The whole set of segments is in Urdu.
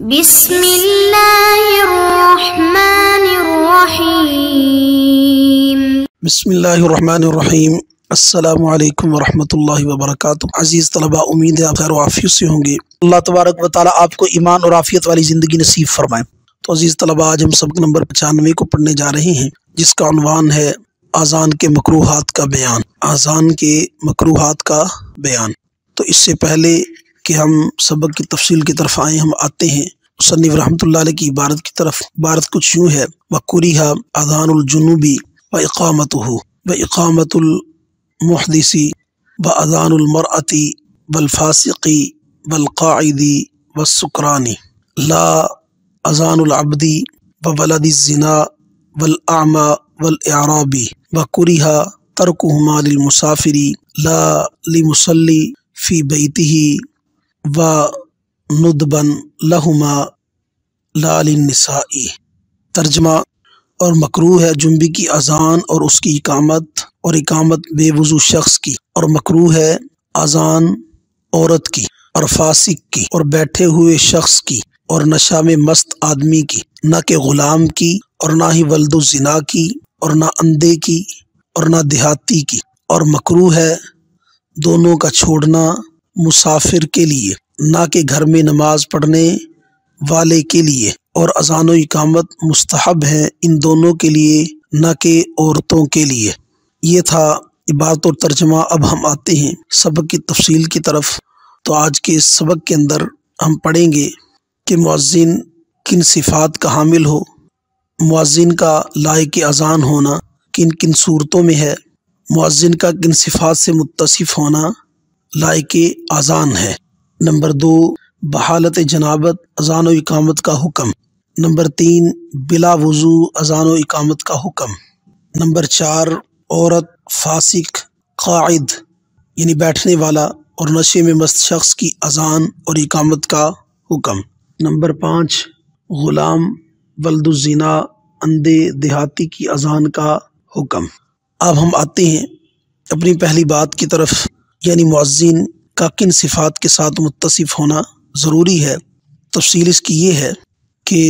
بسم اللہ الرحمن الرحیم۔ بسم اللہ الرحمن الرحیم۔ السلام علیکم ورحمۃ اللہ وبرکاتہ۔ عزیز طلباء، امید ہے آپ خیر و عافیت سے ہوں گے۔ اللہ تبارک و تعالیٰ آپ کو ایمان اور عافیت والی زندگی نصیب فرمائے۔ تو عزیز طلباء، آج ہم سبق نمبر 95 کو پڑھنے جا رہے ہیں، جس کا عنوان ہے اذان کے مکروہات کا بیان۔ اذان کے مکروہات کا بیان۔ تو اس سے پہلے کہ ہم سبق کی تفصیل کی طرف آئیں، ہم آتے ہیں مصنف رحمۃ اللہ علیہ کی عبارت کی طرف۔ عبارت کچھ یوں ہے: وَكُرِهَ اذان الجنوب وَإِقَامَتُهُ وَإِقَامَةُ المحدث وَأَذَانُ الْمَرْأَةِ وَالْفَاسِقِ وَالْقَاعِدِ وَالسُّكْرَانِ لَا اذان العبد وولد الزنا والأعمى والإعراب وكره تركهما للمسافر لا لمصلي في بيته وندبا لهما لا للنساء۔ ترجمہ: اور مکروہ ہے جنبی کی اذان اور اس کی اقامت بے وضو شخص کی، اور مکروہ ہے اذان عورت کی اور فاسق کی اور بیٹھے ہوئے شخص کی اور نشہ میں مست آدمی کی، نہ کہ غلام کی، اور نہ ہی ولد الزنا کی، اور نہ اندھے کی، اور نہ دیہاتی کی۔ اور مکروہ ہے دونوں کا چھوڑنا مسافر کے لیے، نہ کہ گھر میں نماز پڑھنے والے کے لیے۔ اور اذان و اقامت مستحب ہیں ان دونوں کے لیے، نہ کہ عورتوں کے لیے۔ یہ تھا عبارت اور ترجمہ۔ اب ہم آتے ہیں سبق کی تفصیل کی طرف۔ تو آج کے اس سبق کے اندر ہم پڑھیں گے کہ مؤذن کن صفات کا حامل ہو، مؤذن کا لائق اذان ہونا کن کن صورتوں میں ہے، مؤذن کا کن صفات سے متصف ہونا لائق اذان ہے۔ نمبر 2، بحالت جنابت اذان و اقامت کا حکم۔ نمبر 3، بلا وضو اذان و اقامت کا حکم۔ نمبر 4، عورت، فاسق، قاعد یعنی بیٹھنے والا اور نشے میں مست شخص کی اذان اور اقامت کا حکم۔ نمبر 5، غلام، ولد الزنا، اندھے، دیہاتی کی اذان کا حکم۔ اب ہم آتے ہیں اپنی پہلی بات کی طرف، یعنی مؤذن کا کن صفات کے ساتھ متصف ہونا ضروری ہے۔ تفصیل اس کی یہ ہے کہ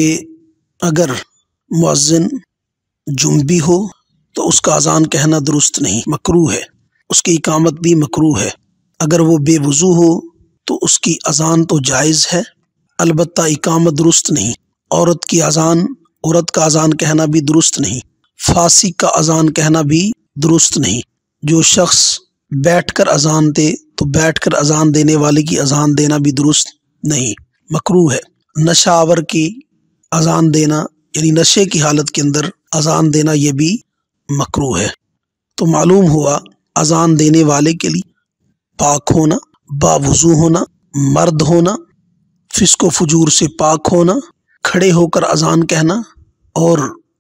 اگر مؤذن جنبی ہو تو اس کا اذان کہنا درست نہیں، مکروہ ہے۔ اس کی اقامت بھی مکروہ ہے۔ اگر وہ بے وضو ہو تو اس کی اذان تو جائز ہے، البتہ اقامت درست نہیں۔ عورت کا اذان کہنا بھی درست نہیں۔ فاسق کا اذان کہنا بھی درست نہیں۔ جو شخص بیٹھ کر اذان دے تو بیٹھ کر اذان دینے والے کی اذان دینا بھی درست نہیں، مکروہ ہے۔ نشہ آور کی اذان دینا یعنی نشے کی حالت کے اندر اذان دینا یہ بھی مکروہ ہے۔ تو معلوم ہوا اذان دینے والے کے لیے پاک ہونا، باوضو ہونا، مرد ہونا، فسق و فجور سے پاک ہونا، کھڑے ہو کر اذان کہنا، اور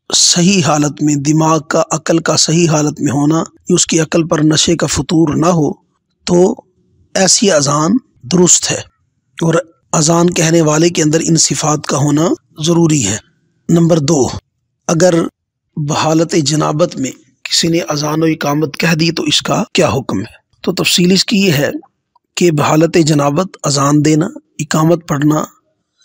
صحیح حالت میں دماغ کا، عقل کا صحیح حالت میں ہونا، اس کی عقل پر نشے کا فطور نہ ہو، تو ایسی اذان درست ہے۔ اور اذان کہنے والے کے اندر ان صفات کا ہونا ضروری ہے۔ نمبر 2، اگر بحالت جنابت میں کسی نے اذان و اقامت کہہ دی تو اس کا کیا حکم ہے؟ تو تفصیل اس کی یہ ہے کہ بحالت جنابت اذان دینا، اقامت پڑھنا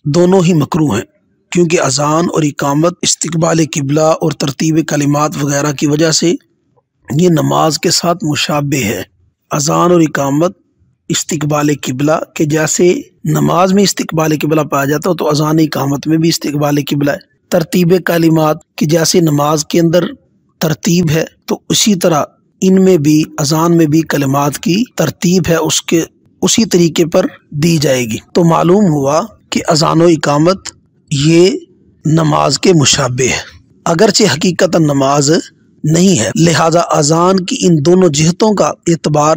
دونوں ہی مکروہ ہیں، کیونکہ اذان اور اقامت استقبال قبلہ اور ترتیب کلمات وغیرہ کی وجہ سے یہ نماز کے ساتھ مشابہ ہے۔ اذان اور اقامت استقبال قبلہ کے جیسے نماز میں استقبال قبلہ پایا جاتا ہے، تو اذان اقامت میں بھی استقبال قبلہ ہے۔ ترتیب کلمات کی جیسے نماز کے اندر ترتیب ہے، تو اسی طرح ان میں بھی، اذان میں بھی کلمات کی ترتیب ہے، اسی طریقے پر دی جائے گی۔ تو معلوم ہوا کہ اذان و اقامت یہ نماز کے مشابہ ہے، اگرچہ حقیقتاً نماز نہیں ہے۔ لہذا اذان کی ان دونوں جہتوں کا اعتبار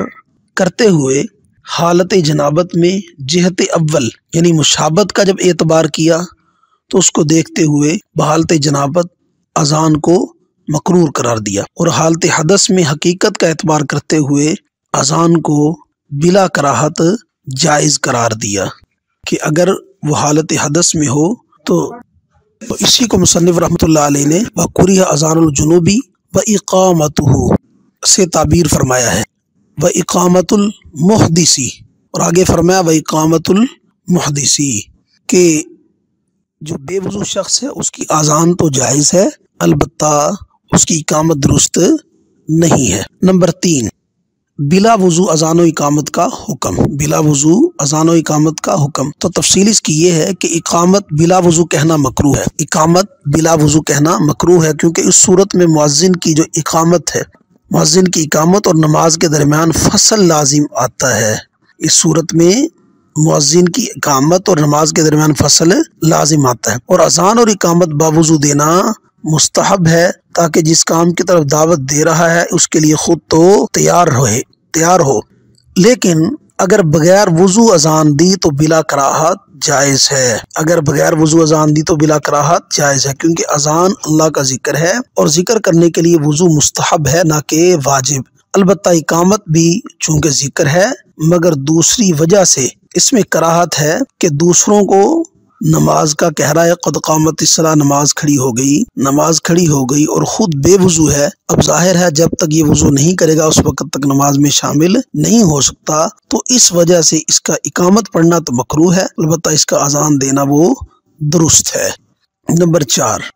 کرتے ہوئے حالت جنابت میں جہت اول یعنی مشابہت کا جب اعتبار کیا تو اس کو دیکھتے ہوئے بحالت جنابت اذان کو مکروہ قرار دیا، اور حالت حدث میں حقیقت کا اعتبار کرتے ہوئے اذان کو بلا کراہت جائز قرار دیا کہ اگر وہ حالت حدث میں ہو تو اسی کو مصنف رحمۃ اللہ علیہ نے وَكُرِهَ اذان الجنوب وَإِقَامَتُهُ سے تعبیر فرمایا ہے، وَإِقَامَةُ الْمُحْدِثِ، اور آگے فرمایا وَإِقَامَةُ الْمُحْدِثِ کہ جو بے وضو شخص ہے اس کی اذان تو جائز ہے، البتہ اس کی اقامت درست نہیں ہے۔ نمبر 3، بلا وضو اذان و اقامت کا حکم۔ بلا وضو اذان و اقامت کا حکم، تو تفصیل اس کی یہ ہے کہ اقامت بلا وضو کہنا مکروہ ہے۔ اقامت بلا وضو کہنا مکروہ ہے کیونکہ اس صورت میں مؤذن کی جو اقامت ہے، مؤذن کی اقامت اور نماز کے درمیان فصل لازم آتا ہے۔ اس صورت میں مؤذن کی اقامت اور نماز کے درمیان فصل لازم آتا ہے، اور اذان اور اقامت باوضو دینا مستحب ہے تاکہ جس کام کی طرف دعوت دے رہا ہے اس کے لیے خود تو تیار ہو۔ لیکن اگر بغیر وضو اذان دی تو بلا کراہت جائز ہے۔ اگر بغیر وضو اذان دی تو بلا کراہت جائز ہے، کیونکہ اذان اللہ کا ذکر ہے اور ذکر کرنے کے لیے وضو مستحب ہے نہ کہ واجب۔ البتہ اقامت بھی چونکہ ذکر ہے مگر دوسری وجہ سے اس میں کراہت ہے کہ دوسروں کو نماز کا کہہ رہا ہے قد قامت الصلاۃ، نماز کھڑی ہو گئی اور خود بے وضو ہے۔ اب ظاہر ہے جب تک یہ وضو نہیں کرے گا اس وقت تک نماز میں شامل نہیں ہو سکتا، تو اس وجہ سے اس کا اقامت پڑھنا تو مکروہ ہے، البتہ اس کا اذان دینا وہ درست ہے۔ نمبر 4،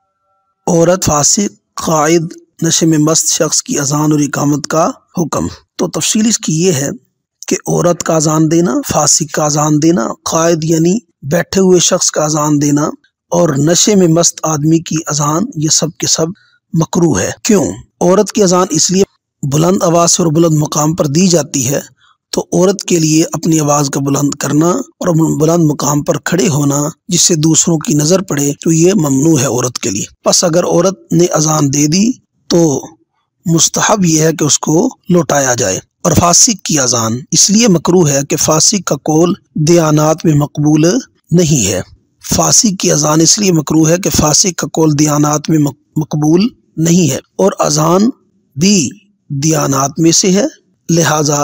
عورت، فاسق، قائد، نشے میں مست شخص کی اذان اور اقامت کا حکم۔ تو تفصیل اس کی یہ ہے کہ عورت کا اذان دینا، فاسق کا اذان دینا، قائد یعنی بیٹھے ہوئے شخص کا اذان دینا، اور نشے میں مست آدمی کی اذان، یہ سب کے سب مکروہ ہے۔ کیوں؟ عورت کی اذان اس لیے بلند آواز سے اور بلند مقام پر دی جاتی ہے، تو عورت کے لیے اپنی آواز کا بلند کرنا اور بلند مقام پر کھڑے ہونا جس سے دوسروں کی نظر پڑے تو یہ ممنوع ہے عورت کے لیے۔ پس اگر عورت نے اذان دے دی تو مستحب یہ ہے کہ اس کو لوٹایا جائے۔ اور فاسق کی اذان اس لیے مکروہ ہے کہ فاسق کا قول دیانات میں مقبول نہیں ہے۔ فاسق کی اذان اس لیے مکروہ ہے کہ فاسق کا قول دیانات میں مقبول نہیں ہے، اور اذان بھی دیانات میں سے ہے، لہذا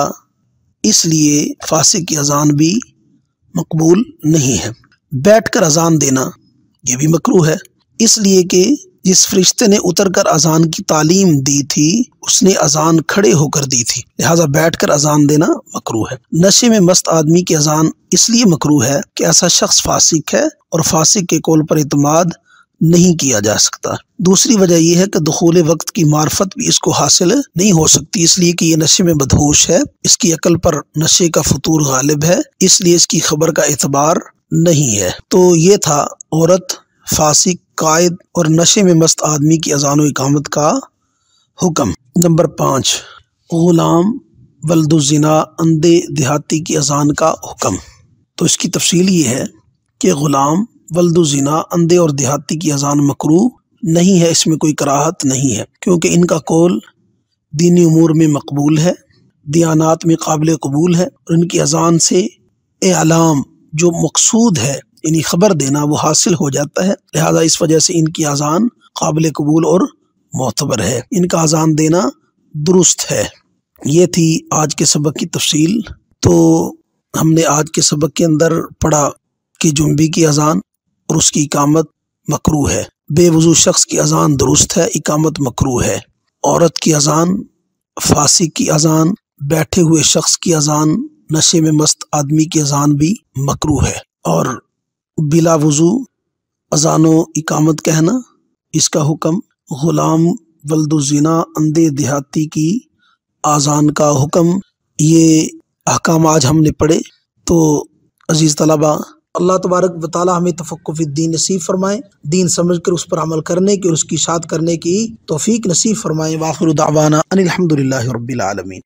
اس لیے فاسق کی اذان بھی مقبول نہیں ہے۔ بیٹھ کر اذان دینا یہ بھی مکروہ ہے، اس لیے کہ جس فرشتے نے اتر کر اذان کی تعلیم دی تھی اس نے اذان کھڑے ہو کر دی تھی، لہٰذا بیٹھ کر اذان دینا مکروہ ہے۔ نشے میں مست آدمی کی اذان اس لیے مکروہ ہے کہ ایسا شخص فاسق ہے اور فاسق کے قول پر اعتماد نہیں کیا جا سکتا۔ دوسری وجہ یہ ہے کہ دخول وقت کی معرفت بھی اس کو حاصل نہیں ہو سکتی، اس لیے کہ یہ نشے میں بدہوش ہے، اس کی عقل پر نشے کا فطور غالب ہے، اس لیے اس کی خبر کا اعتبار نہیں ہے۔ تو یہ تھا عورت، فاسق، قائد اور نشے میں مست آدمی کی اذان و اقامت کا حکم۔ نمبر 5، غلام، ولد الزنا، اندھے دیہاتی کی اذان کا حکم۔ تو اس کی تفصیل یہ ہے کہ غلام، ولد الزنا، اندھے اور دیہاتی کی اذان مکروہ نہیں ہے، اس میں کوئی کراہت نہیں ہے، کیونکہ ان کا قول دینی امور میں مقبول ہے، دیانات میں قابل قبول ہے، اور ان کی اذان سے اعلام جو مقصود ہے یعنی خبر دینا وہ حاصل ہو جاتا ہے، لہذا اس وجہ سے ان کی اذان قابل قبول اور معتبر ہے، ان کا اذان دینا درست ہے۔ یہ تھی آج کے سبق کی تفصیل۔ تو ہم نے آج کے سبق کے اندر پڑھا کہ جنبی کی اذان اور اس کی اقامت مکروہ ہے، بے وضو شخص کی اذان درست ہے، اقامت مکروہ ہے، عورت کی اذان، فاسق کی اذان، بیٹھے ہوئے شخص کی اذان، نشے میں مست آدمی کی اذان بھی مکروہ ہے، اور بلا وضو اذان و اقامت کہنا اس کا حکم، غلام، ولد الزنا، اندھے دیہاتی کی اذان کا حکم، یہ احکام آج ہم نے پڑھے۔ تو عزیز طلبہ، اللہ تبارک و تعالی ہمیں تفقہ فی الدین نصیب فرمائے، دین سمجھ کر اس پر عمل کرنے کی اور اس کی اشاعت کرنے کی توفیق نصیب فرمائے۔ وآخر دعوانا ان الحمد للہ رب العالمین۔